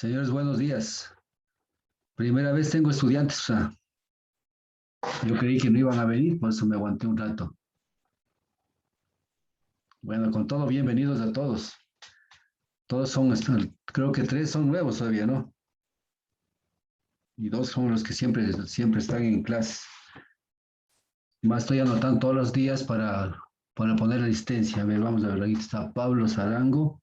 Señores, buenos días. Primera vez tengo estudiantes, o sea, yo creí que no iban a venir, por eso me aguanté un rato. Bueno, con todo, bienvenidos a todos. Todos son, creo que tres son nuevos todavía, ¿no? Y dos son los que siempre están en clase. Más estoy anotando todos los días para poner la asistencia. A ver, vamos a ver, aquí está Pablo Zarango.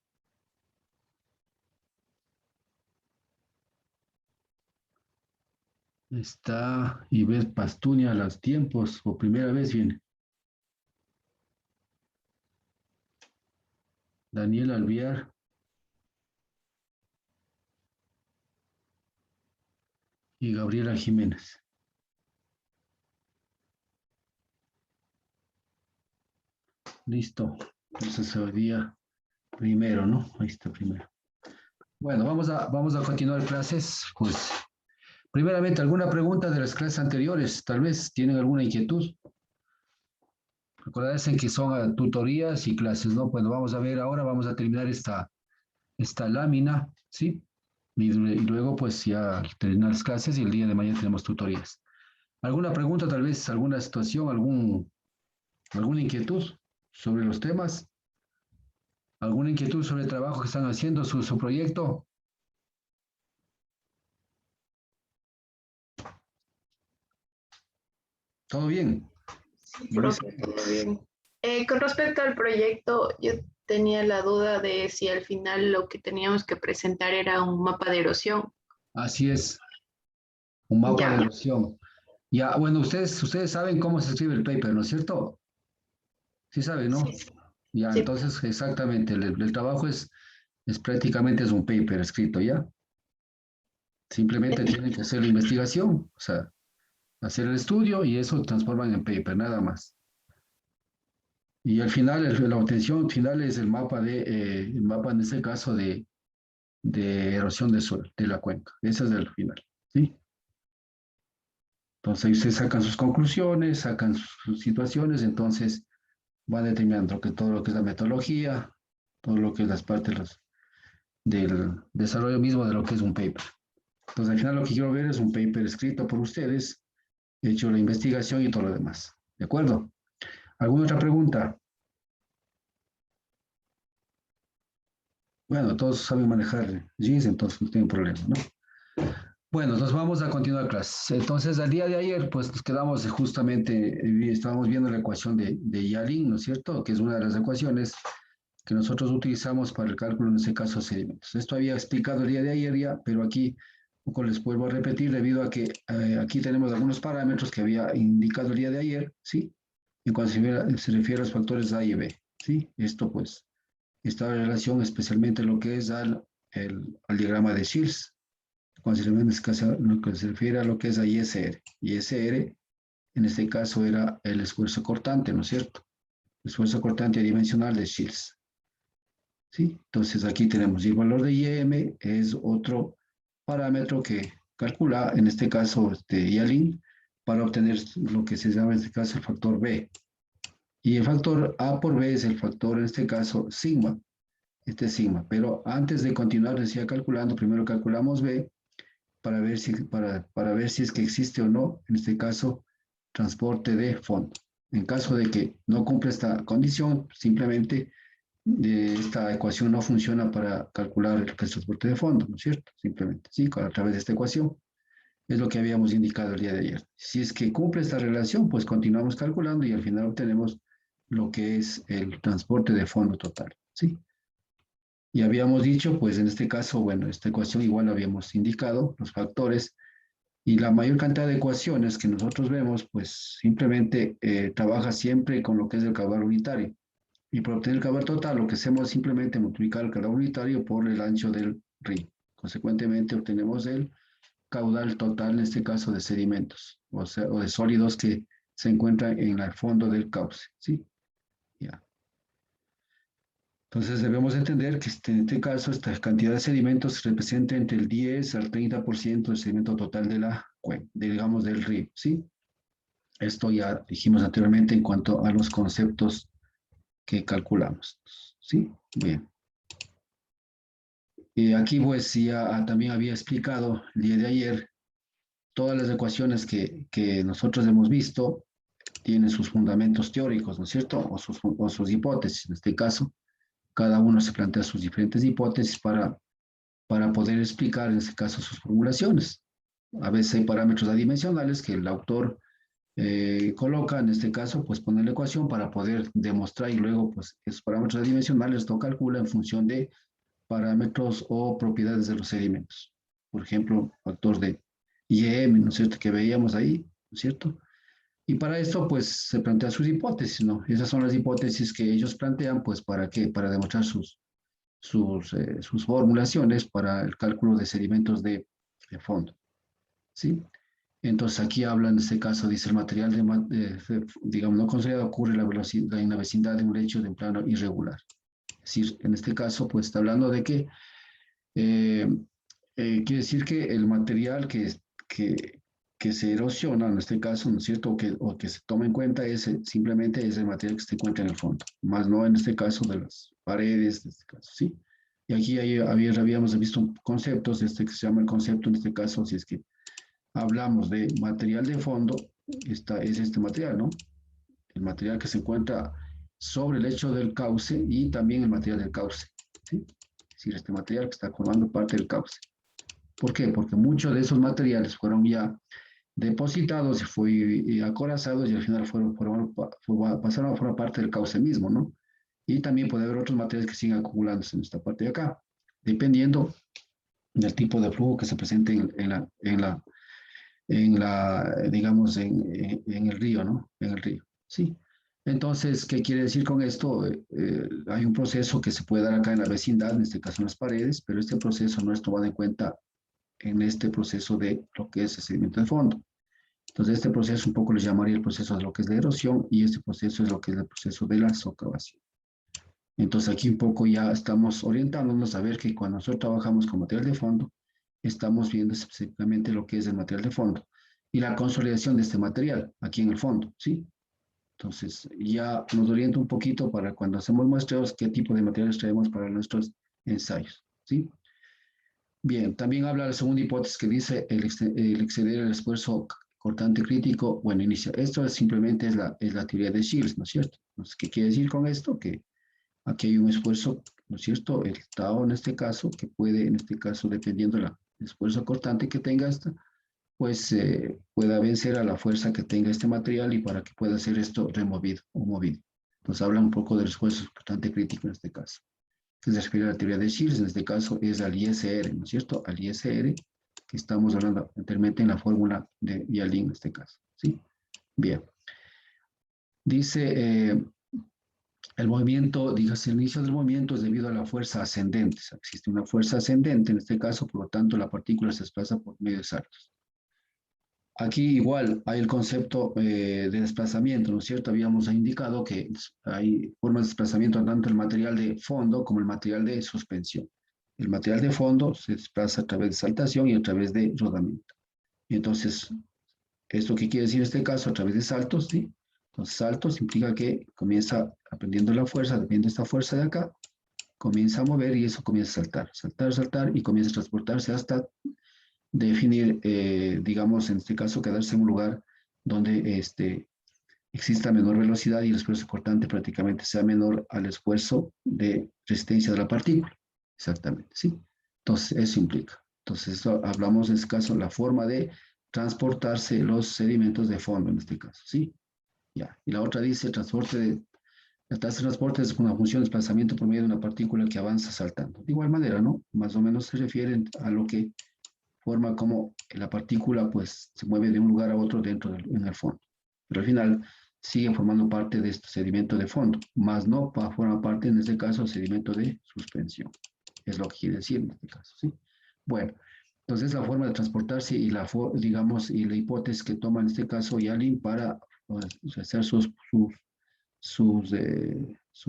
Está Iber Pastuña a los tiempos, por primera vez viene. Daniel Alviar. Y Gabriela Jiménez. Listo. Entonces hoy día primero, ¿no? Ahí está primero. Bueno, vamos a continuar clases. Pues, primeramente, ¿alguna pregunta de las clases anteriores? Tal vez tienen alguna inquietud. Recordarse que son tutorías y clases, ¿no? Bueno, vamos a ver ahora, vamos a terminar esta lámina, ¿sí? Y luego, pues, ya terminar las clases y el día de mañana tenemos tutorías. ¿Alguna pregunta, tal vez, alguna situación, alguna inquietud sobre los temas? ¿Alguna inquietud sobre el trabajo que están haciendo, su proyecto? ¿Todo bien? Sí, profe, todo bien. Con respecto al proyecto, yo tenía la duda de si al final lo que teníamos que presentar era un mapa de erosión. Así es, un mapa de Ya, erosión. Ya, bueno, ustedes saben cómo se escribe el paper, ¿no es cierto? Sí saben, sí, ¿no? Ya, sí. entonces, exactamente, el trabajo es prácticamente es un paper escrito, ¿ya? Simplemente tienen que hacer la investigación, o sea, hacer el estudio y eso transforman en paper, nada más. Y al final, la obtención final es el mapa en este caso de erosión del suelo, de la cuenca. Ese es el final, ¿sí? Entonces, ahí ustedes sacan sus conclusiones, sacan sus situaciones, entonces va determinando que todo lo que es la metodología, todo lo que es las partes del desarrollo mismo de lo que es un paper. Entonces, al final lo que quiero ver es un paper escrito por ustedes, hecho la investigación y todo lo demás. ¿De acuerdo? ¿Alguna otra pregunta? Bueno, todos saben manejar GIS, entonces no tienen problema, ¿no? Bueno, entonces vamos a continuar clases. Entonces, al día de ayer, pues nos quedamos justamente, estábamos viendo la ecuación de Yalin, ¿no es cierto? Que es una de las ecuaciones que nosotros utilizamos para el cálculo, en este caso, de sedimentos. Esto había explicado el día de ayer ya, pero aquí un poco les vuelvo a repetir debido a que aquí tenemos algunos parámetros que había indicado el día de ayer, ¿sí? En cuanto se refiere a los factores A y B, ¿sí? Esto pues está en relación especialmente lo que es al diagrama de Shields, cuando lo que se refiere a lo que es a ISR. ISR, en este caso, era el esfuerzo cortante, ¿no es cierto? El esfuerzo cortante dimensional de Shields. ¿Sí? Entonces aquí tenemos, y el valor de IM es otro parámetro que calcula, en este caso, Yalin, para obtener lo que se llama en este caso el factor B. Y el factor A por B es el factor, en este caso, sigma, este es sigma. Pero antes de continuar, decía calculando, primero calculamos B para ver si es que existe o no, en este caso, transporte de fondo. En caso de que no cumpla esta condición, simplemente esta ecuación no funciona para calcular el transporte de fondo, ¿no es cierto? Simplemente, sí, a través de esta ecuación. Es lo que habíamos indicado el día de ayer. Si es que cumple esta relación, pues continuamos calculando y al final obtenemos lo que es el transporte de fondo total, ¿sí? Y habíamos dicho, pues en este caso, bueno, esta ecuación igual habíamos indicado, los factores, y la mayor cantidad de ecuaciones que nosotros vemos, pues simplemente trabaja siempre con lo que es el caudal unitario. Y para obtener el caudal total, lo que hacemos es simplemente multiplicar el caudal unitario por el ancho del río. Consecuentemente, obtenemos el caudal total, en este caso, de sedimentos, o sea, o de sólidos que se encuentran en el fondo del cauce, ¿sí? Ya. Entonces debemos entender que en este caso esta cantidad de sedimentos representa entre el 10 al 30% del sedimento total de la cuenca, digamos del río, ¿sí? Esto ya dijimos anteriormente en cuanto a los conceptos que calculamos, ¿sí? Bien. Aquí pues ya también había explicado el día de ayer todas las ecuaciones que nosotros hemos visto tienen sus fundamentos teóricos, ¿no es cierto? O sus hipótesis. En este caso, cada uno se plantea sus diferentes hipótesis para poder explicar, en este caso, sus formulaciones. A veces hay parámetros adimensionales que el autor coloca, en este caso, pues pone la ecuación para poder demostrar y luego, pues, esos parámetros adimensionales lo calcula en función de parámetros o propiedades de los sedimentos. Por ejemplo, factor de IEM, ¿no es cierto?, que veíamos ahí, ¿no es cierto? Y para esto, pues, se plantean sus hipótesis, ¿no? Esas son las hipótesis que ellos plantean, pues, ¿para qué? Para demostrar sus formulaciones para el cálculo de sedimentos de fondo, ¿sí? Entonces, aquí habla, en este caso, dice el material, digamos, no considerado ocurre en la vecindad de un lecho de un plano irregular. Es decir, en este caso, pues, está hablando de que eh, quiere decir que el material que se erosiona, en este caso, ¿no es cierto? O que se toma en cuenta simplemente es el material que se encuentra en el fondo, más no en este caso de las paredes, en este caso, ¿sí? Y aquí habíamos visto conceptos, que se llama el concepto, en este caso, si es que hablamos de material de fondo, es este material, ¿no? El material que se encuentra sobre el lecho del cauce y también el material del cauce, ¿sí? Es decir, este material que está formando parte del cauce. ¿Por qué? Porque muchos de esos materiales fueron ya depositados y fue acorazados y al final pasaron a formar parte del cauce mismo, ¿no? Y también puede haber otros materiales que siguen acumulándose en esta parte de acá, dependiendo del tipo de flujo que se presente digamos, en el río, ¿no? En el río, ¿sí? Entonces, ¿qué quiere decir con esto? Hay un proceso que se puede dar acá en la vecindad, en este caso en las paredes, pero este proceso no es tomado en cuenta en este proceso de lo que es el sedimento de fondo. Entonces, este proceso un poco le llamaría el proceso de lo que es la erosión y este proceso es lo que es el proceso de la socavación. Entonces, aquí un poco ya estamos orientándonos a ver que cuando nosotros trabajamos con material de fondo, estamos viendo específicamente lo que es el material de fondo y la consolidación de este material aquí en el fondo, ¿sí? Entonces, ya nos orienta un poquito para cuando hacemos muestreos, qué tipo de materiales traemos para nuestros ensayos, ¿sí? Bien, también habla la segunda hipótesis que dice el exceder el esfuerzo cortante crítico. Bueno, inicia. Esto simplemente es la teoría de Shields, ¿no es cierto? Entonces, ¿qué quiere decir con esto? Que aquí hay un esfuerzo, ¿no es cierto? El Tao en este caso, que puede, en este caso, dependiendo del esfuerzo cortante que tenga esta, pues pueda vencer a la fuerza que tenga este material y para que pueda ser esto removido o movido. Entonces habla un poco del esfuerzo cortante crítico en este caso. Que se refiere a la teoría de Shields, en este caso es al ISR, ¿no es cierto? Al ISR, que estamos hablando anteriormente en la fórmula de Yalin en este caso, ¿sí? Bien. Dice, el movimiento, dígase, el inicio del movimiento es debido a la fuerza ascendente. O sea, existe una fuerza ascendente en este caso, por lo tanto, la partícula se desplaza por medios saltos. Aquí igual hay el concepto de desplazamiento, ¿no es cierto? Habíamos indicado que hay formas de desplazamiento tanto el material de fondo como el material de suspensión. El material de fondo se desplaza a través de saltación y a través de rodamiento. Y entonces, ¿esto qué quiere decir en este caso? A través de saltos, ¿sí? Entonces, saltos implica que comienza aprendiendo la fuerza, dependiendo de esta fuerza de acá, comienza a mover y eso comienza a saltar, saltar, saltar y comienza a transportarse hasta definir, digamos, en este caso, quedarse en un lugar donde exista menor velocidad y el esfuerzo cortante prácticamente sea menor al esfuerzo de resistencia de la partícula. Exactamente, ¿sí? Entonces, eso implica. Entonces, esto, hablamos en este caso la forma de transportarse los sedimentos de fondo, en este caso, ¿sí? Ya. Y la otra dice, la tasa de transporte es una función de desplazamiento por medio de una partícula que avanza saltando. De igual manera, ¿no? Más o menos se refieren a lo que forma como la partícula pues se mueve de un lugar a otro en el fondo. Pero al final sigue formando parte de este sedimento de fondo, más no forma parte en este caso del sedimento de suspensión. Es lo que quiere decir en este caso, ¿sí? Bueno, entonces la forma de transportarse y digamos, y la hipótesis que toma en este caso Yalin para pues, hacer su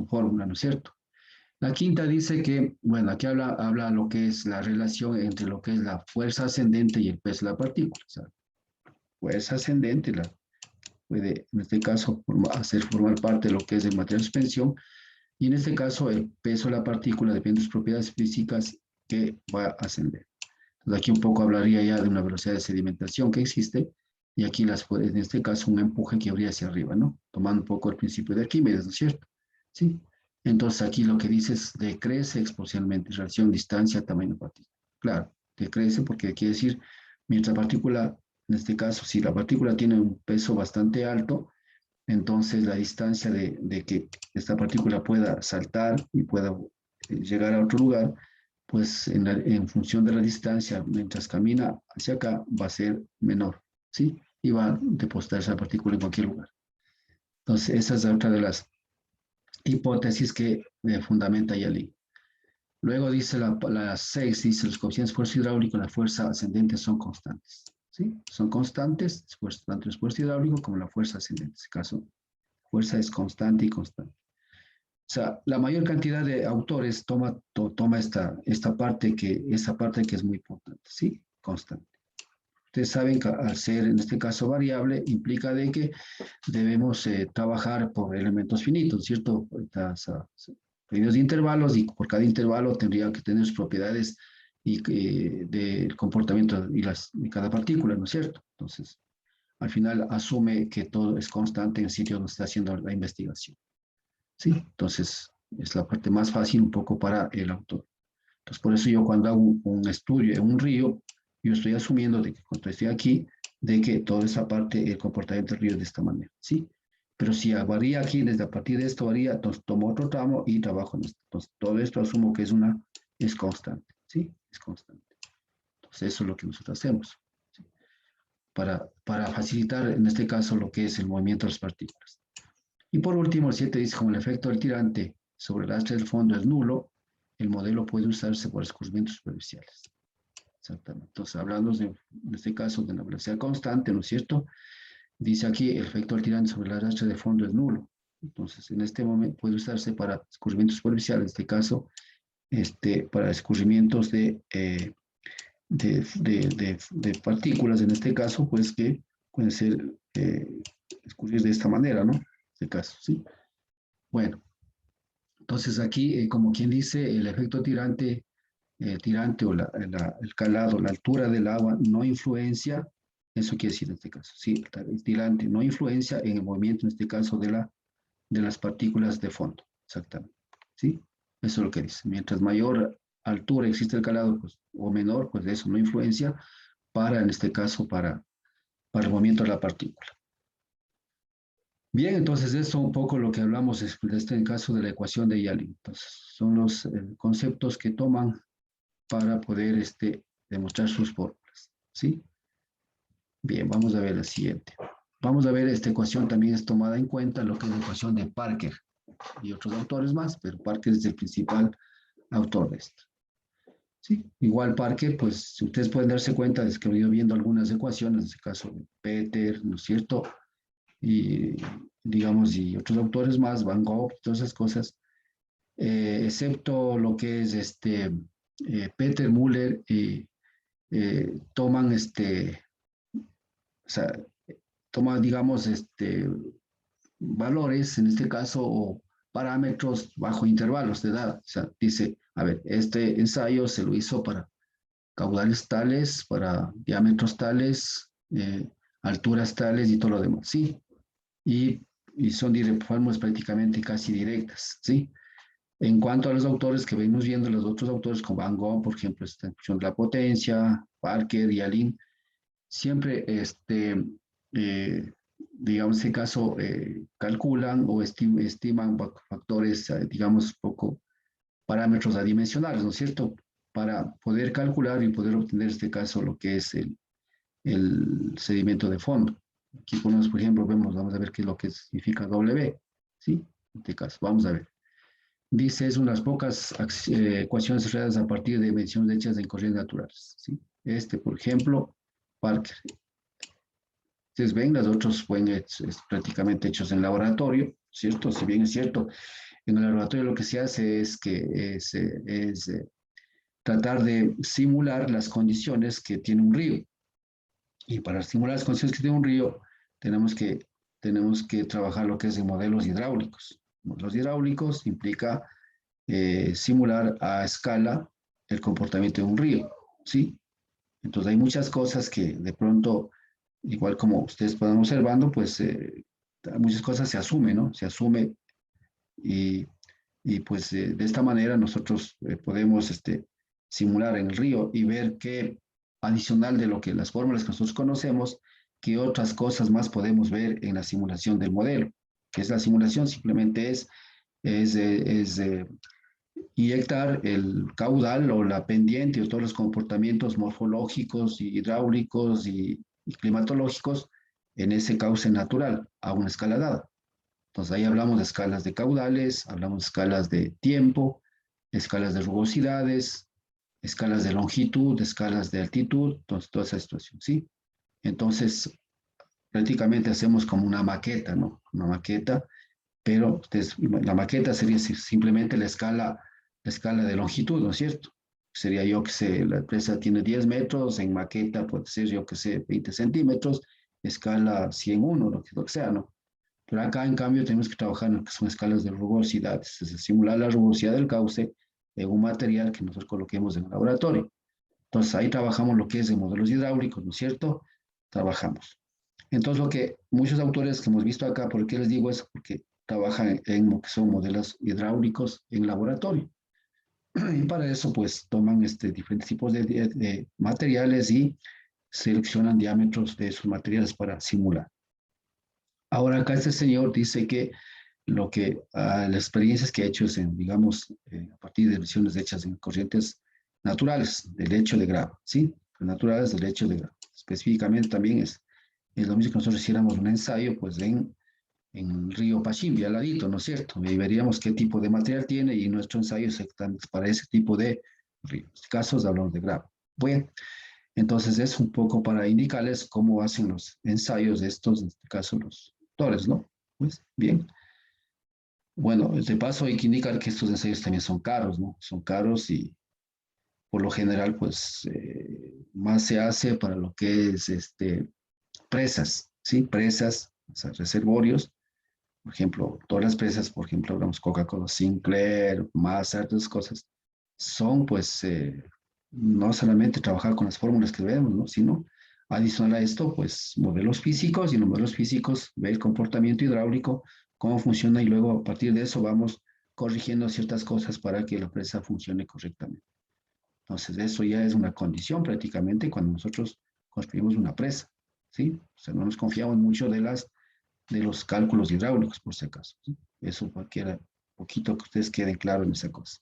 fórmula, ¿no es cierto? La quinta dice que, bueno, aquí habla lo que es la relación entre lo que es la fuerza ascendente y el peso de la partícula. O sea, fuerza ascendente puede, en este caso, hacer formar parte de lo que es el material de suspensión, y en este caso el peso de la partícula depende de sus propiedades físicas que va a ascender. Entonces, aquí un poco hablaría ya de una velocidad de sedimentación que existe, y aquí en este caso un empuje que habría hacia arriba, ¿no? Tomando un poco el principio de Arquímedes, ¿no es cierto? ¿Sí? Entonces aquí lo que dice es decrece exponencialmente, relación distancia, tamaño partícula. Claro, decrece porque quiere decir, mientras la partícula, en este caso, si la partícula tiene un peso bastante alto, entonces la distancia de que esta partícula pueda saltar y pueda llegar a otro lugar, pues en función de la distancia, mientras camina hacia acá, va a ser menor, ¿sí? Y va a depositar esa partícula en cualquier lugar. Entonces, esa es otra de las hipótesis que fundamenta Yalin. Luego dice la 6, dice los coeficientes de esfuerzo hidráulico y la fuerza ascendente son constantes, ¿sí? Son constantes, tanto el esfuerzo hidráulico como la fuerza ascendente. En este caso, fuerza es constante y constante. O sea, la mayor cantidad de autores toma esta parte que es muy importante, ¿sí? Constante. Ustedes saben que al ser, en este caso, variable, implica de que debemos trabajar por elementos finitos, ¿cierto? Medios de intervalos, y por cada intervalo tendría que tener sus propiedades y del comportamiento de cada partícula, ¿no es cierto? Entonces, al final asume que todo es constante en el sitio donde está haciendo la investigación. ¿Sí? Entonces, es la parte más fácil un poco para el autor. Entonces, por eso yo cuando hago un estudio en un río, yo estoy asumiendo de que cuando estoy aquí, de que toda esa parte, el comportamiento del río es de esta manera, ¿sí? Pero si varía aquí, desde a partir de esto varía, entonces tomo otro tramo y trabajo en esto. Entonces, todo esto asumo que es constante, ¿sí? Es constante. Entonces, eso es lo que nosotros hacemos, ¿sí? Para facilitar, en este caso, lo que es el movimiento de las partículas. Y por último, el 7 dice, como el efecto del tirante sobre el astre del fondo es nulo, el modelo puede usarse por escurrimientos superficiales. Exactamente. Entonces, hablando en este caso de la velocidad constante, ¿no es cierto? Dice aquí, el efecto del tirante sobre el astre de fondo es nulo. Entonces, en este momento puede usarse para escurrimientos superficiales, en este caso, para escurrimientos de partículas, en este caso, pues que pueden ser escurrir de esta manera, ¿no? En este caso, ¿sí? Bueno, entonces aquí, como quien dice, el efecto tirante o el calado, la altura del agua no influencia, eso quiere decir en este caso, sí, el tirante no influencia en el movimiento, en este caso, de las partículas de fondo, exactamente, ¿sí? Eso es lo que dice. Mientras mayor altura existe el calado, pues, o menor, pues eso no influencia en este caso, para el movimiento de la partícula. Bien, entonces esto un poco lo que hablamos de este caso de la ecuación de Yalin. Entonces, son los conceptos que toman para poder demostrar sus fórmulas, ¿sí? Bien, vamos a ver la siguiente. Vamos a ver, esta ecuación también es tomada en cuenta lo que es la ecuación de Parker y otros autores más, pero Parker es el principal autor de esto. ¿Sí? Igual Parker, pues ustedes pueden darse cuenta de que he ido viendo algunas ecuaciones, en este caso de Peter, ¿no es cierto? Y digamos, y otros autores más, Van Gogh, todas esas cosas, excepto lo que es Peter Müller, toman o sea, toma, digamos, valores, en este caso, o parámetros bajo intervalos de edad. O sea, dice, a ver, este ensayo se lo hizo para caudales tales, para diámetros tales, alturas tales y todo lo demás, ¿sí? Y son fórmulas prácticamente casi directas, ¿sí? En cuanto a los autores que venimos viendo, los otros autores como Van Gogh, por ejemplo, esta función de la potencia, Parker y Alin, siempre, digamos, en este caso, calculan o estiman factores, digamos, poco parámetros adimensionales, ¿no es cierto? Para poder calcular y poder obtener, en este caso, lo que es el sedimento de fondo. Aquí ponemos, por ejemplo, vamos a ver qué es lo que significa W, ¿sí? En este caso, vamos a ver. Dice, es unas pocas ecuaciones reales a partir de mediciones hechas en corrientes naturales, ¿sí? Por ejemplo, Parker. Ustedes ven, los otros pueden es prácticamente hechos en laboratorio, ¿cierto? Si bien es cierto, en el laboratorio lo que se hace es que tratar de simular las condiciones que tiene un río. Y para simular las condiciones que tiene un río, tenemos que trabajar lo que es de modelos hidráulicos. Modelos hidráulicos implica simular a escala el comportamiento de un río, ¿sí? Entonces hay muchas cosas que de pronto, igual como ustedes pueden observando, pues muchas cosas se asumen, ¿no? Se asume y, pues de esta manera nosotros podemos simular en el río y ver qué adicional de lo que las fórmulas que nosotros conocemos, qué otras cosas más podemos ver en la simulación del modelo. Que es la simulación, simplemente es inyectar el caudal o la pendiente o todos los comportamientos morfológicos y hidráulicos y climatológicos en ese cauce natural a una escala dada. Entonces ahí hablamos de escalas de caudales, hablamos de escalas de tiempo, escalas de rugosidades, escalas de longitud, escalas de altitud, entonces toda esa situación, ¿sí? Entonces prácticamente hacemos como una maqueta, ¿no? Una maqueta, pero la maqueta sería simplemente la escala de longitud, ¿no es cierto? Sería yo que sé, la presa tiene 10 metros, en maqueta puede ser yo que sé, 20 centímetros, escala 101, lo que sea, ¿no? Pero acá, en cambio, tenemos que trabajar en lo que son escalas de rugosidad, es decir, simular la rugosidad del cauce en un material que nosotros coloquemos en el laboratorio. Entonces, ahí trabajamos lo que es de modelos hidráulicos, ¿no es cierto? Trabajamos. Entonces, lo que muchos autores que hemos visto acá, ¿por qué les digo eso? Porque trabajan en lo que son modelos hidráulicos en laboratorio. Y para eso, pues, toman diferentes tipos de materiales y seleccionan diámetros de esos materiales para simular. Ahora acá este señor dice que las experiencias que ha hecho es digamos, a partir de versiones hechas en corrientes naturales del lecho de grava, ¿sí? Naturales del lecho de grava. Específicamente también es lo mismo que nosotros hiciéramos un ensayo, pues, en el río Pachimbi, al ladito, ¿no es cierto? Y veríamos qué tipo de material tiene y nuestro ensayo es exactamente para ese tipo de ríos. En este caso hablamos de grava. Bueno, entonces es un poco para indicarles cómo hacen los ensayos de estos, en este caso los autores, ¿no? Pues bien. Bueno, de paso hay que indicar que estos ensayos también son caros, ¿no? Son caros y por lo general, pues, más se hace para lo que es presas, ¿sí? Presas, o sea, reservorios. Por ejemplo, todas las presas, por ejemplo, hablamos Coca-Cola, Sinclair, Mazar, todas esas cosas, son, pues, no solamente trabajar con las fórmulas que vemos, ¿no? Sino adicional a esto, pues, modelos físicos y en los modelos físicos ver el comportamiento hidráulico, cómo funciona y luego a partir de eso vamos corrigiendo ciertas cosas para que la presa funcione correctamente. Entonces, eso ya es una condición prácticamente cuando nosotros construimos una presa, ¿sí? O sea, no nos confiamos mucho de los cálculos hidráulicos, por si acaso, ¿sí? Eso cualquiera, poquito que ustedes queden claros en esa cosa.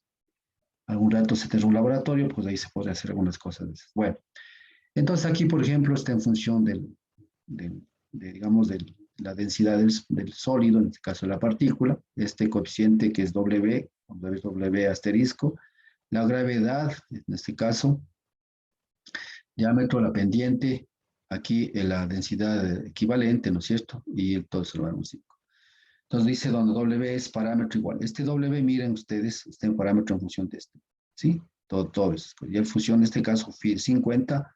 Algún rato se tiene un laboratorio, pues ahí se puede hacer algunas cosas de esas. Bueno, entonces aquí, por ejemplo, está en función digamos, de la densidad del sólido, en este caso de la partícula, este coeficiente que es W, W asterisco, la gravedad, en este caso, diámetro, la pendiente, aquí la densidad equivalente, ¿no es cierto? Y todo eso lo vamos a 5. Entonces dice donde W es parámetro igual. Este W, miren ustedes, está en parámetro en función de este, ¿sí? Todo eso. Y en función, en este caso, phi 50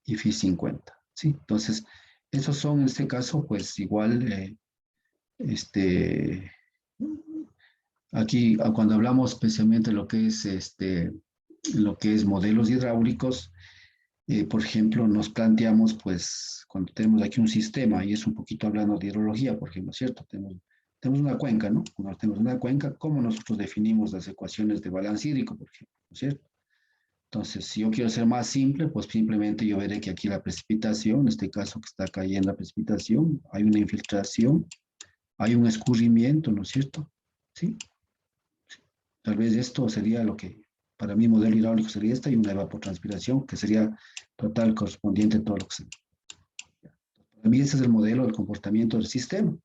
y phi 50, ¿sí? Entonces, esos son, en este caso, pues igual, aquí cuando hablamos especialmente de lo que es modelos hidráulicos, por ejemplo, nos planteamos, pues, cuando tenemos aquí un sistema, y es un poquito hablando de hidrología, por ejemplo, ¿cierto? Tenemos una cuenca, ¿no? Cuando tenemos una cuenca, ¿cómo nosotros definimos las ecuaciones de balance hídrico, por ejemplo, ¿no es cierto? Entonces, si yo quiero ser más simple, pues simplemente yo veré que aquí la precipitación, en este caso que está cayendo la precipitación, hay una infiltración, hay un escurrimiento, ¿no es cierto? ¿Sí? Tal vez esto sería lo que para mí modelo hidráulico sería esta y una evapotranspiración que sería total correspondiente a todo lo que se. Para mí ese es el modelo del comportamiento del sistema.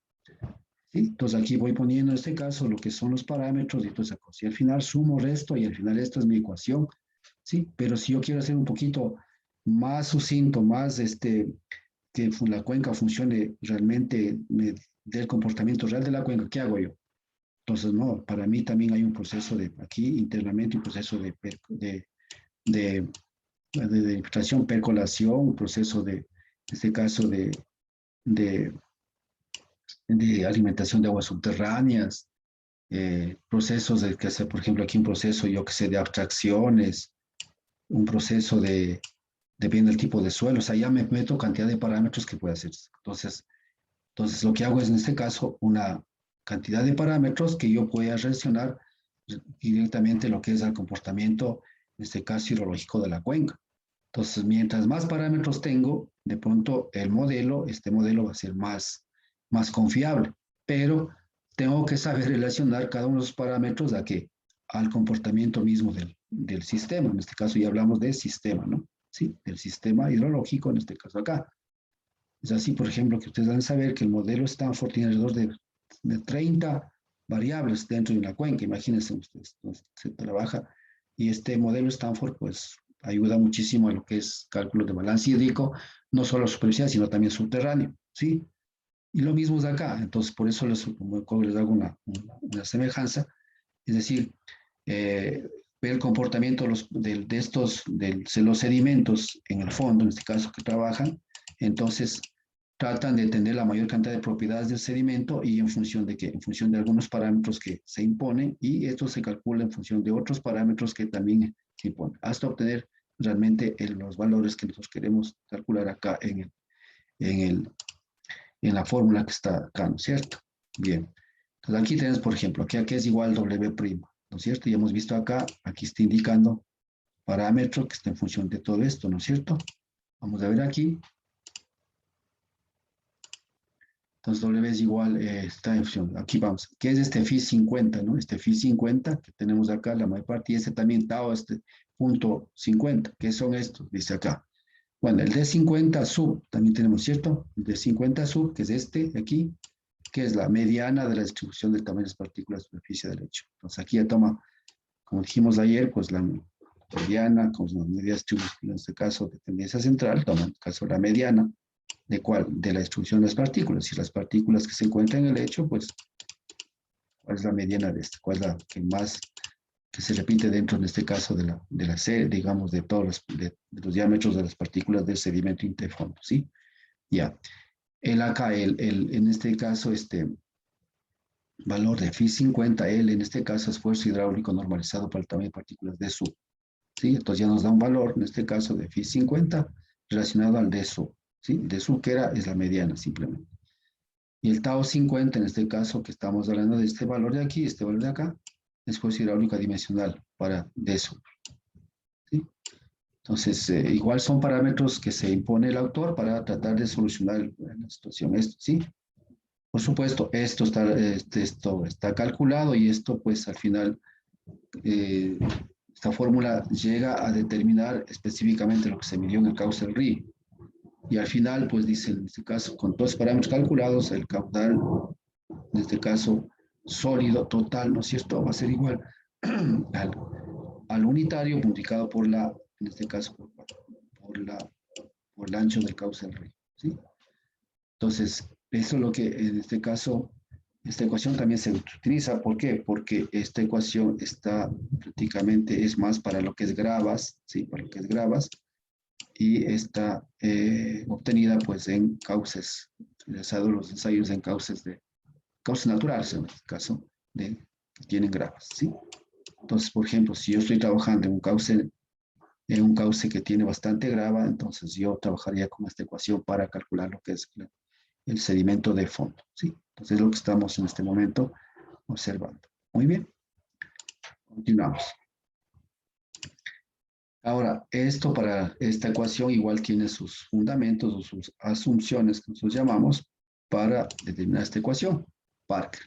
¿Sí? Entonces aquí voy poniendo en este caso lo que son los parámetros y toda esa cosa. Y al final sumo resto y al final esta es mi ecuación. ¿Sí? Pero si yo quiero hacer un poquito más sucinto, más que la cuenca funcione realmente del comportamiento real de la cuenca, ¿qué hago yo? Entonces, no, para mí también hay un proceso aquí internamente, un proceso de infiltración, percolación, un proceso en este caso, de alimentación de aguas subterráneas, procesos de que hacer, por ejemplo, aquí un proceso, yo que sé, de abstracciones, un proceso depende del tipo de suelo, o sea, ya me meto cantidad de parámetros que puede hacer. Entonces lo que hago es en este caso una cantidad de parámetros que yo pueda relacionar directamente lo que es el comportamiento, en este caso hidrológico de la cuenca. Entonces, mientras más parámetros tengo, de pronto este modelo va a ser más confiable, pero tengo que saber relacionar cada uno de los parámetros a qué, al comportamiento mismo del sistema. En este caso ya hablamos de sistema, ¿no? Sí, del sistema hidrológico, en este caso acá. Es así, por ejemplo, que ustedes van a saber que el modelo Stanford tiene alrededor de 30 variables dentro de una cuenca. Imagínense ustedes, se trabaja. Y este modelo Stanford, pues, ayuda muchísimo a lo que es cálculo de balance hídrico, no solo superficial, sino también subterráneo, ¿sí? Y lo mismo es acá. Entonces, por eso les hago una semejanza. Es decir, ver el comportamiento de los sedimentos en el fondo, en este caso que trabajan, entonces tratan de tener la mayor cantidad de propiedades del sedimento y en función de qué, en función de algunos parámetros que se imponen y esto se calcula en función de otros parámetros que también se imponen, hasta obtener realmente los valores que nosotros queremos calcular acá en la fórmula que está acá, ¿no es cierto? Bien. Entonces aquí tenemos, por ejemplo, aquí es igual W', ¿no es cierto? Y hemos visto acá, aquí está indicando parámetro que está en función de todo esto, ¿no es cierto? Vamos a ver aquí. Entonces W es igual, está en función. Aquí vamos. ¿Qué es este phi 50, no? Este phi 50 que tenemos acá, la mayor parte, y este también tau, este punto 50. ¿Qué son estos? Dice acá. Bueno, el D50 sub también tenemos, ¿cierto? El D50 sub, que es este de aquí, que es la mediana de la distribución del tamaño de las partículas de superficie del lecho. Entonces aquí ya toma, como dijimos ayer, pues la mediana, con las medidas en este caso de tendencia central, toma en este caso la mediana, ¿de cuál? De la distribución de las partículas. Y las partículas que se encuentran en el lecho, pues, ¿cuál es la mediana de esta? ¿Cuál es la que más, que se repite dentro, en este caso, de la serie, digamos, de todos los diámetros de las partículas del sedimento interfondo, ¿sí? Ya. Acá, en este caso, valor de phi 50, en este caso, esfuerzo hidráulico normalizado para el tamaño de partículas de sub, ¿sí? Entonces ya nos da un valor, en este caso, de phi 50 relacionado al de sub, ¿sí? De sub, que es la mediana, simplemente. Y el tau 50, en este caso, que estamos hablando de este valor de aquí, este valor de acá, esfuerzo hidráulico adimensional para de sub, ¿sí? Entonces, igual son parámetros que se impone el autor para tratar de solucionar la situación, ¿sí? Por supuesto, esto está calculado y esto, pues, al final, esta fórmula llega a determinar específicamente lo que se midió en el cauce del río. Y al final, pues, dice, en este caso, con todos los parámetros calculados, el caudal, en este caso, sólido, total, ¿no es cierto?, va a ser igual al unitario multiplicado por en este caso, por el ancho del cauce del río, ¿sí? Entonces, eso es lo que en este caso, esta ecuación también se utiliza. ¿Por qué? Porque esta ecuación prácticamente es más para lo que es gravas, ¿sí? Para lo que es gravas, y está obtenida pues en cauces, realizados los ensayos en cauces naturales, en este caso, que tienen gravas, ¿sí? Entonces, por ejemplo, si yo estoy trabajando en un cauce que tiene bastante grava, entonces yo trabajaría con esta ecuación para calcular lo que es el sedimento de fondo, ¿sí? Entonces es lo que estamos en este momento observando. Muy bien, continuamos. Ahora, esto para esta ecuación igual tiene sus fundamentos o sus asunciones que nosotros llamamos para determinar esta ecuación, Parker.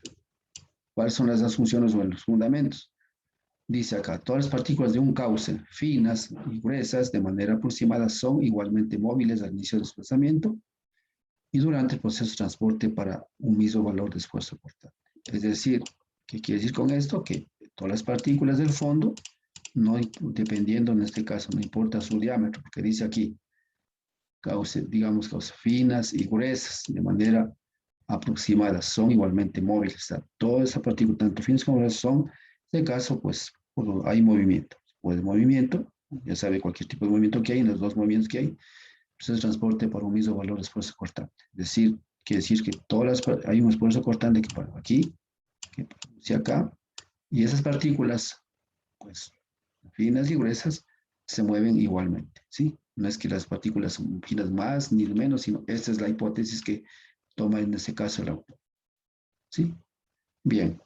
¿Cuáles son las asunciones o los fundamentos? Dice acá, todas las partículas de un cauce, finas y gruesas, de manera aproximada, son igualmente móviles al inicio del desplazamiento y durante el proceso de transporte para un mismo valor de esfuerzo cortante. Es decir, ¿qué quiere decir con esto? Que todas las partículas del fondo, no dependiendo en este caso, no importa su diámetro, porque dice aquí, digamos, causas finas y gruesas, de manera aproximada, son igualmente móviles. O sea, todas esas partículas, tanto finas como gruesas, son, en este caso, pues, hay movimiento. Pues movimiento, ya sabe cualquier tipo de movimiento que hay, en los dos movimientos que hay, proceso de transporte por un mismo valor de esfuerzo cortante. Es decir, quiere decir que hay un esfuerzo cortante que para aquí, que hacia acá, y esas partículas, pues, finas y gruesas, se mueven igualmente, ¿sí? No es que las partículas son finas más ni menos, sino esta es la hipótesis que toma en este caso el autor, ¿sí? Bien.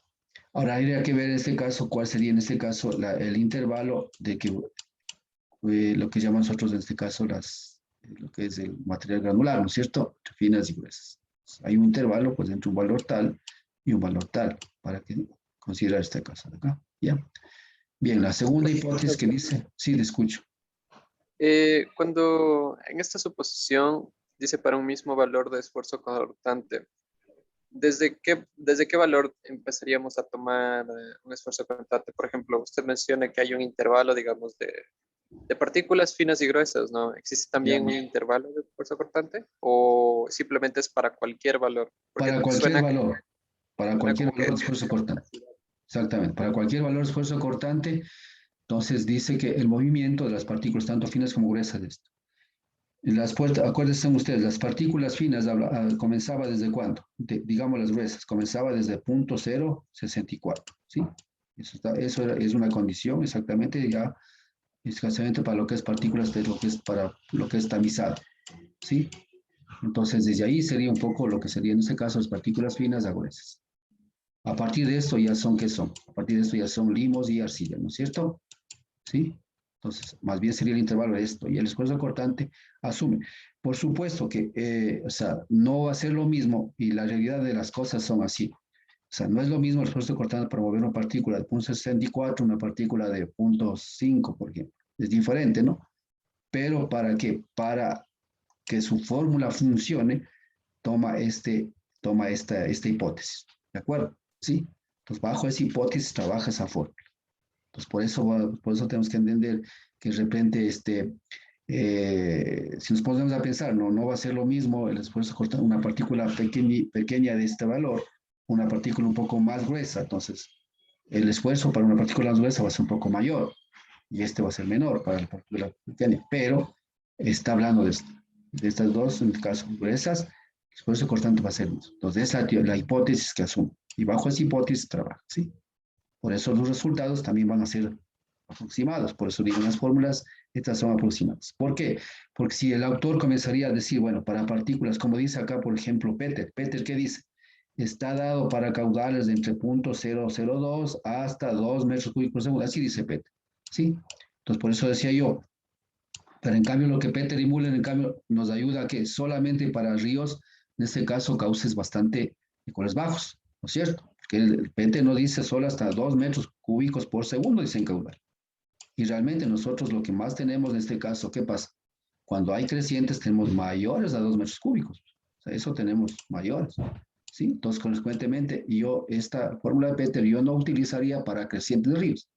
Ahora habría que ver en este caso cuál sería en este caso el intervalo de que lo que llamamos nosotros en este caso lo que es el material granular, ¿no es cierto? Entre finas y gruesas. Hay un intervalo pues entre un valor tal y un valor tal para que considerar este caso de acá, ¿ya? Bien, la segunda hipótesis que dice, sí, le escucho. Cuando en esta suposición dice para un mismo valor de esfuerzo cortante, ¿desde qué valor empezaríamos a tomar un esfuerzo cortante? Por ejemplo, usted menciona que hay un intervalo, digamos, de partículas finas y gruesas, ¿no? ¿Existe Ya. también un intervalo de esfuerzo cortante? ¿O simplemente es para cualquier valor? Porque Para cualquier suena, valor, para suena cualquier como valor que de esfuerzo cortante. Exactamente, para cualquier valor de esfuerzo cortante, entonces dice que el movimiento de las partículas, tanto finas como gruesas, de esto. Acuérdense ustedes, las partículas finas comenzaba desde cuándo, digamos las gruesas, comenzaba desde 0.064, ¿sí? Es una condición exactamente ya, exactamente para lo que es partículas, de lo que es para lo que es tamizado, ¿sí? Entonces desde ahí sería un poco lo que sería en este caso las partículas finas a gruesas. A partir de esto ya son, ¿qué son? A partir de esto ya son limos y arcilla, ¿no es cierto? ¿Sí? Entonces, más bien sería el intervalo de esto. Y el esfuerzo cortante asume. Por supuesto que, o sea, no va a ser lo mismo y la realidad de las cosas son así. O sea, no es lo mismo el esfuerzo cortante para mover una partícula de 0.64, una partícula de 0.5, por ejemplo. Es diferente, ¿no? Pero ¿para qué? Para que su fórmula funcione, toma esta hipótesis. ¿De acuerdo? ¿Sí? Entonces, bajo esa hipótesis trabaja esa fórmula. Pues por eso tenemos que entender que de repente, si nos ponemos a pensar, no va a ser lo mismo el esfuerzo cortar una partícula pequeña de este valor, una partícula un poco más gruesa. Entonces, el esfuerzo para una partícula más gruesa va a ser un poco mayor y este va a ser menor para la partícula pequeña. Pero está hablando de estas dos, en el caso gruesas, el esfuerzo cortante va a ser eso. Entonces, es la hipótesis que asume. Y bajo esa hipótesis trabaja, ¿sí? Por eso los resultados también van a ser aproximados. Por eso digo, las fórmulas, estas son aproximadas. ¿Por qué? Porque si el autor comenzaría a decir, bueno, para partículas, como dice acá, por ejemplo, Peter, ¿qué dice? Está dado para caudales de entre 0.002 hasta 2 metros cúbicos por segundo. Así dice Peter. ¿Sí? Entonces, por eso decía yo, pero en cambio lo que Peter y Müller, en cambio, nos ayuda a que solamente para ríos, en este caso, cauces bastante de colores bajos, ¿no es cierto? Porque el Peter no dice solo hasta 2 metros cúbicos por segundo, dice en caudal. Y realmente nosotros lo que más tenemos en este caso, ¿qué pasa? Cuando hay crecientes tenemos mayores a 2 metros cúbicos. O sea, eso tenemos mayores. ¿Sí? Entonces, consecuentemente, esta fórmula de Peter, yo no utilizaría para crecientes de ríos,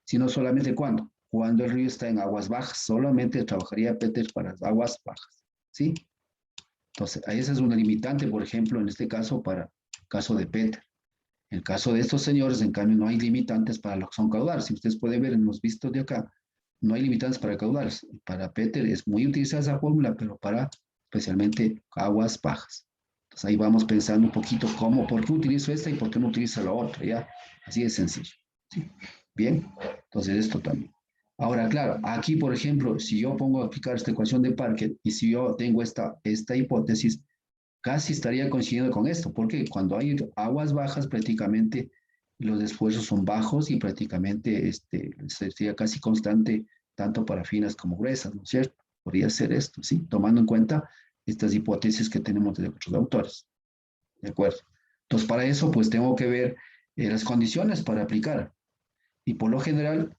sino solamente cuando el río está en aguas bajas, solamente trabajaría Peter para las aguas bajas, ¿sí? Entonces, esa es una limitante, por ejemplo, en este caso, para el caso de Peter. En el caso de estos señores, en cambio, no hay limitantes para lo que son caudales. Si ustedes pueden ver en los vistos de acá, no hay limitantes para caudales. Para Peter es muy utilizada esa fórmula, pero para especialmente aguas bajas. Entonces ahí vamos pensando un poquito por qué utilizo esta y por qué no utilizo la otra, ¿ya? Así de sencillo. ¿Sí? Bien, entonces esto también. Ahora, claro, aquí, por ejemplo, si yo pongo a aplicar esta ecuación de Parker y si yo tengo esta hipótesis, casi estaría coincidiendo con esto, porque cuando hay aguas bajas, prácticamente los esfuerzos son bajos y prácticamente sería casi constante tanto para finas como gruesas, ¿no es cierto? Podría ser esto, ¿sí? Tomando en cuenta estas hipótesis que tenemos de otros autores. ¿De acuerdo? Entonces, para eso, pues tengo que ver las condiciones para aplicar. Y por lo general,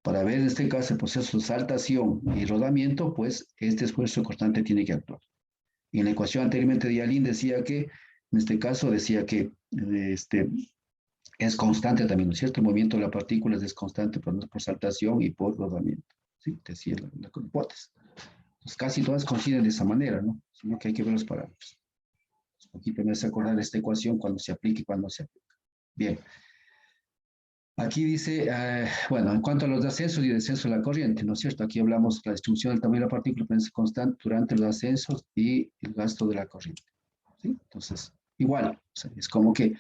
para ver en este caso el proceso de saltación y rodamiento, pues este esfuerzo constante tiene que actuar. Y en la ecuación anteriormente de Yalin decía que, en este caso decía que es constante también, ¿no es cierto? El movimiento de las partículas es constante por saltación y por rodamiento. ¿Sí? Decía la hipótesis. Pues casi todas coinciden de esa manera, ¿no? Sino que hay que ver los parámetros. Aquí tenés que acordar esta ecuación cuando se aplique y cuando se aplica. Bien. Aquí dice, bueno, en cuanto a los ascensos y descensos de la corriente, ¿no es cierto? Aquí hablamos de la distribución del tamaño de la partícula es constante durante los ascensos y el gasto de la corriente. ¿Sí? Entonces, igual, o sea, es como que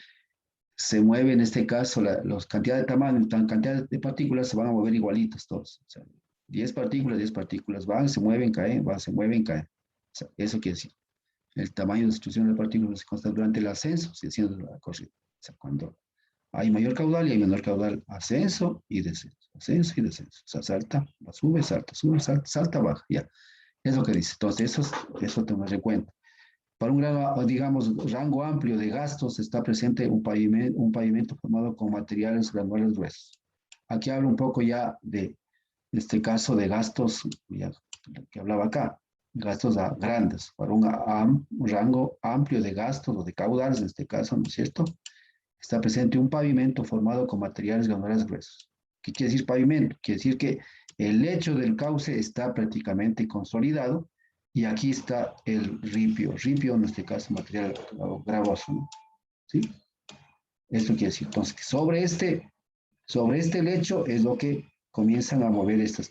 se mueve en este caso, cantidad de tamaño, cantidad de partículas se van a mover igualitas todos. O sea, 10 partículas, van, se mueven, caen, van, se mueven, caen. O sea, eso quiere decir. El tamaño de distribución de partículas se consta durante el ascenso, si haciendo la corriente. O sea, cuando hay mayor caudal y hay menor caudal, ascenso y descenso, ascenso y descenso. O sea, salta, sube, salta, salta, baja, ya. Es lo que dice. Entonces, eso tenemos en cuenta. Para un grado, digamos, rango amplio de gastos está presente un pavimento formado con materiales granulares gruesos. Aquí hablo un poco ya de este caso de gastos, ya que hablaba acá, gastos grandes, para un rango amplio de gastos o de caudales, en este caso, ¿no es cierto? Está presente un pavimento formado con materiales granulares gruesos. ¿Qué quiere decir pavimento? Quiere decir que el lecho del cauce está prácticamente consolidado y aquí está el ripio en este caso material gravoso, ¿no? ¿Sí? Esto quiere decir, entonces, que sobre este lecho es lo que comienzan a mover estas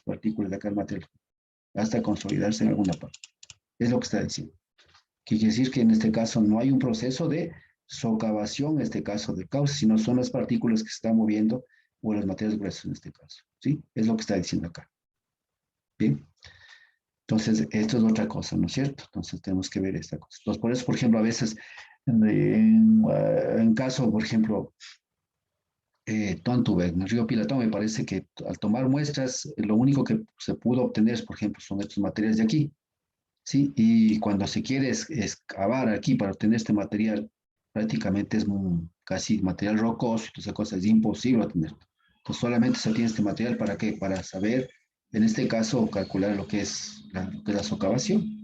partículas de acá del material hasta consolidarse en alguna parte. Es lo que está diciendo. Que quiere decir que en este caso no hay un proceso de socavación, en este caso del cauce, sino son las partículas que se están moviendo o los materiales gruesos en este caso. ¿Sí? Es lo que está diciendo acá. Bien. Entonces, esto es otra cosa, ¿no es cierto? Entonces, tenemos que ver esta cosa. Entonces, por eso, por ejemplo, a veces, en caso, por ejemplo, Tontubel, en el río Pilatón, me parece que al tomar muestras, lo único que se pudo obtener, por ejemplo, son estos materiales de aquí, ¿sí? Y cuando se quiere excavar aquí para obtener este material, prácticamente es casi material rocoso, entonces cosa es imposible obtener. Entonces solamente se obtiene este material ¿para qué? Para saber, en este caso, calcular lo que es la socavación,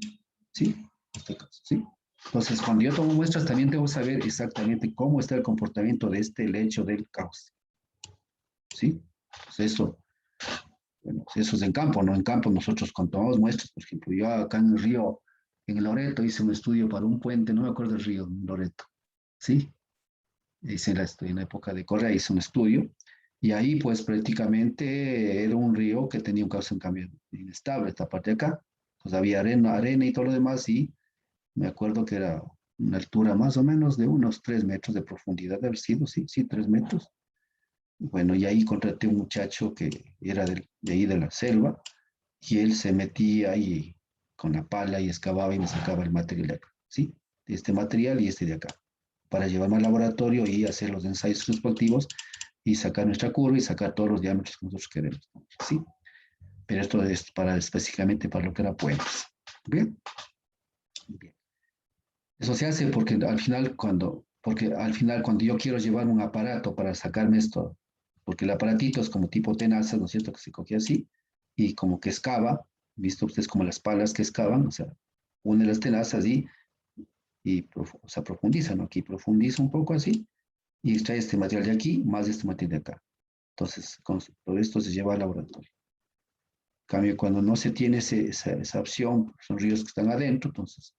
¿sí? En este caso, ¿sí? Entonces, cuando yo tomo muestras, también tengo que saber exactamente cómo está el comportamiento de este lecho del cauce, ¿sí? Pues eso, bueno, eso es en campo, ¿no? En campo nosotros cuando tomamos muestras, por ejemplo, yo acá en el río, en el Loreto, hice un estudio para un puente, no me acuerdo del río, en Loreto, ¿sí? En la época de Correa hice un estudio, y ahí pues prácticamente era un río que tenía un cauce en cambio inestable, esta parte de acá, pues había arena y todo lo demás, y me acuerdo que era una altura más o menos de unos 3 metros de profundidad, de haber sido, sí, 3 metros. Bueno, y ahí contraté un muchacho que era de ahí de la selva, y él se metía ahí con la pala y excavaba y me sacaba el material de acá, ¿sí? Este material y este de acá, para llevarme al laboratorio y hacer los ensayos respectivos y sacar nuestra curva y sacar todos los diámetros que nosotros queremos, ¿sí? Pero esto es específicamente para lo que era puentes. ¿Bien? Bien. Eso se hace porque al final cuando yo quiero llevar un aparato para sacarme esto, porque el aparatito es como tipo tenaza, ¿no es cierto? Que se cogía así y como que excava, visto ustedes como las palas que excavan, o sea, une las tenazas o sea, profundiza, ¿no? Aquí profundiza un poco así y extrae este material de aquí más este material de acá. Entonces, todo esto se lleva al laboratorio. En cambio, cuando no se tiene esa opción, son ríos que están adentro, entonces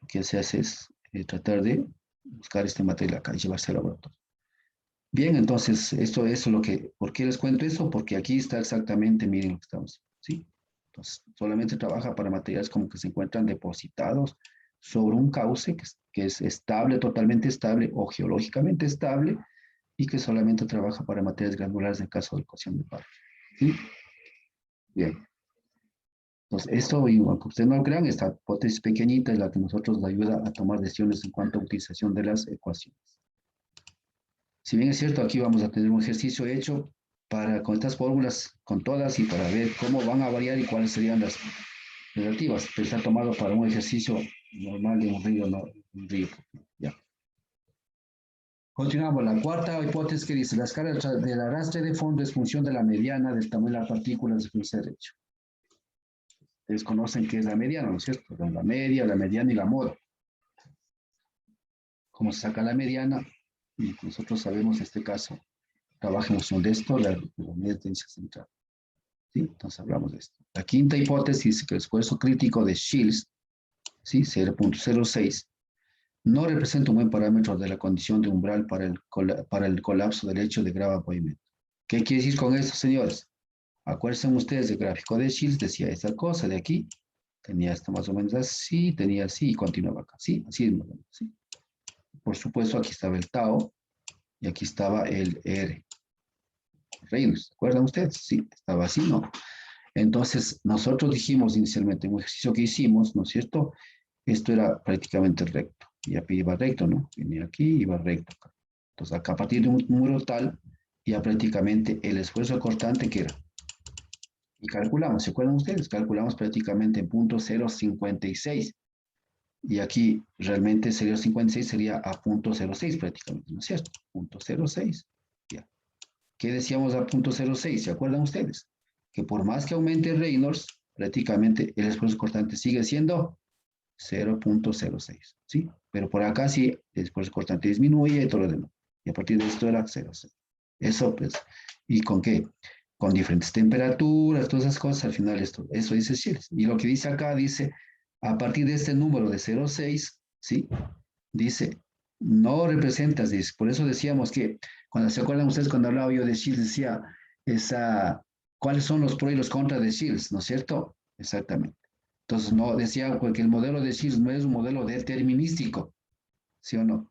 lo que se hace es tratar de buscar este material acá y llevarse al laboratorio. Bien, entonces, esto es lo que, ¿por qué les cuento eso? Porque aquí está exactamente, miren lo que estamos, ¿sí? Entonces, solamente trabaja para materiales como que se encuentran depositados sobre un cauce que es estable, totalmente estable o geológicamente estable y que solamente trabaja para materiales granulares en caso de ecuación de Pareto, ¿sí? Bien. Entonces, esto, y aunque ustedes no lo crean, esta hipótesis pequeñita es la que nosotros nos ayuda a tomar decisiones en cuanto a utilización de las ecuaciones. Si bien es cierto, aquí vamos a tener un ejercicio hecho con estas fórmulas, con todas, y para ver cómo van a variar y cuáles serían las relativas, pero está tomado para un ejercicio normal de un río, no un río. Ya. Continuamos. La cuarta hipótesis que dice, la escala del arrastre de fondo es función de la mediana del tamaño de las partículas de flujo derecho. Ustedes conocen qué es la mediana, ¿no es cierto? La media, la mediana y la moda. ¿Cómo se saca la mediana? Y nosotros sabemos en este caso, trabajemos de esto, la media tendencia central. ¿Sí? Entonces hablamos de esto. La quinta hipótesis, que el esfuerzo crítico de Shields, ¿sí? 0.06, no representa un buen parámetro de la condición de umbral para el colapso del lecho de grava pavimento. ¿Qué quiere decir con esto, señores? Acuérdense ustedes del gráfico de Shields, decía esta cosa de aquí, tenía esto más o menos así, tenía así y continuaba acá, ¿sí? Así es más o menos, ¿sí? Por supuesto, aquí estaba el tau y aquí estaba el R. Reynolds, ¿se acuerdan ustedes? Sí, estaba así, ¿no? Entonces, nosotros dijimos inicialmente, en un ejercicio que hicimos, ¿no es cierto? Esto era prácticamente recto. Y aquí iba recto, ¿no? Venía aquí y iba recto acá. Entonces, acá a partir de un número tal, ya prácticamente el esfuerzo cortante que era. Y calculamos, ¿se acuerdan ustedes? Calculamos prácticamente en punto 0,56. Y aquí realmente 0,56 sería a punto 0,6 prácticamente, ¿no es cierto? Punto 0,6. Ya. ¿Qué decíamos a punto 0,6? ¿Se acuerdan ustedes? Que por más que aumente Reynolds, prácticamente el esfuerzo cortante sigue siendo 0,06, ¿sí? Pero por acá sí, el esfuerzo cortante disminuye y todo lo demás. Y a partir de esto era 0,6. Eso, pues, ¿y con qué? Con diferentes temperaturas, todas esas cosas, al final esto, eso dice Shields. Y lo que dice acá, dice, a partir de este número de 0,6, ¿sí? Dice, no representas, dice, por eso decíamos que, cuando se acuerdan ustedes cuando hablaba yo de Shields, decía, ¿cuáles son los pros y los contras de Shields? ¿No es cierto? Exactamente. Entonces, no, decía que el modelo de Shields no es un modelo determinístico, ¿sí o no?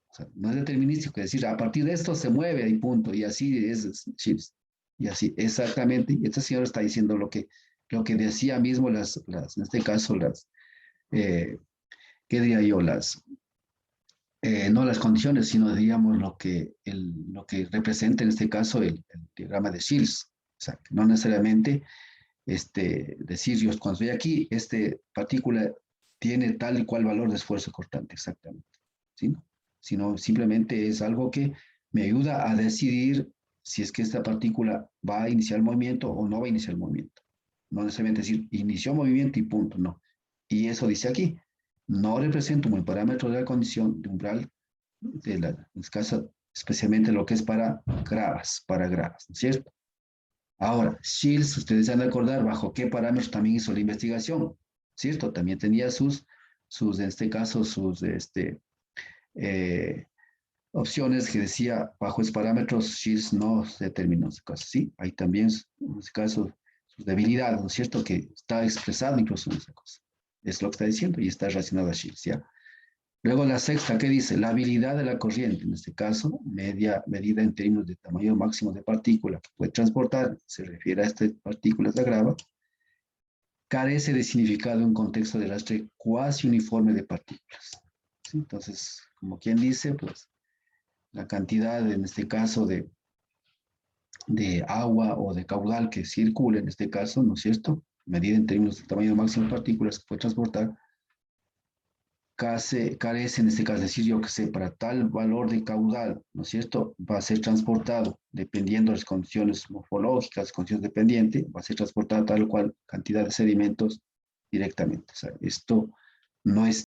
O sea, no es determinístico, es decir, a partir de esto se mueve y punto, y así es Shields. Y así, exactamente, y esta señora está diciendo lo que decía mismo en este caso, ¿qué diría yo? No las condiciones, sino digamos lo que representa en este caso el diagrama de Shields. O sea, no necesariamente decir yo cuando estoy aquí, partícula tiene tal y cual valor de esfuerzo cortante, exactamente. ¿Sí? Sino simplemente es algo que me ayuda a decidir si es que esta partícula va a iniciar el movimiento o no va a iniciar el movimiento. No necesariamente decir inició movimiento y punto, no. Y eso dice aquí, no representa un parámetro de la condición de umbral en este caso, especialmente lo que es para gravas, ¿no es cierto? Ahora, Shields, ustedes se han de acordar bajo qué parámetros también hizo la investigación, ¿cierto? También tenía en este caso, eh, opciones que decía bajo esos parámetros Shields no se determinó, en este caso, ¿sí? Hay también, en este caso, sus debilidades, ¿no es cierto? Que está expresado incluso en esa cosa. Es lo que está diciendo y está relacionado a Shields, ¿ya? Luego la sexta, ¿qué dice? La habilidad de la corriente, en este caso, medida en términos de tamaño máximo de partícula que puede transportar, se refiere a estas partículas de grava, carece de significado en un contexto de arrastre cuasi uniforme de partículas. ¿Sí? Entonces, como quien dice, pues la cantidad, en este caso, de agua o de caudal que circula, en este caso, ¿no es cierto? Medida en términos de tamaño máximo de partículas que puede transportar, carece en este caso, decir yo que sé, para tal valor de caudal, ¿no es cierto? Va a ser transportado, dependiendo de las condiciones morfológicas, condiciones dependientes, va a ser transportado tal o cual cantidad de sedimentos directamente. O sea, esto no es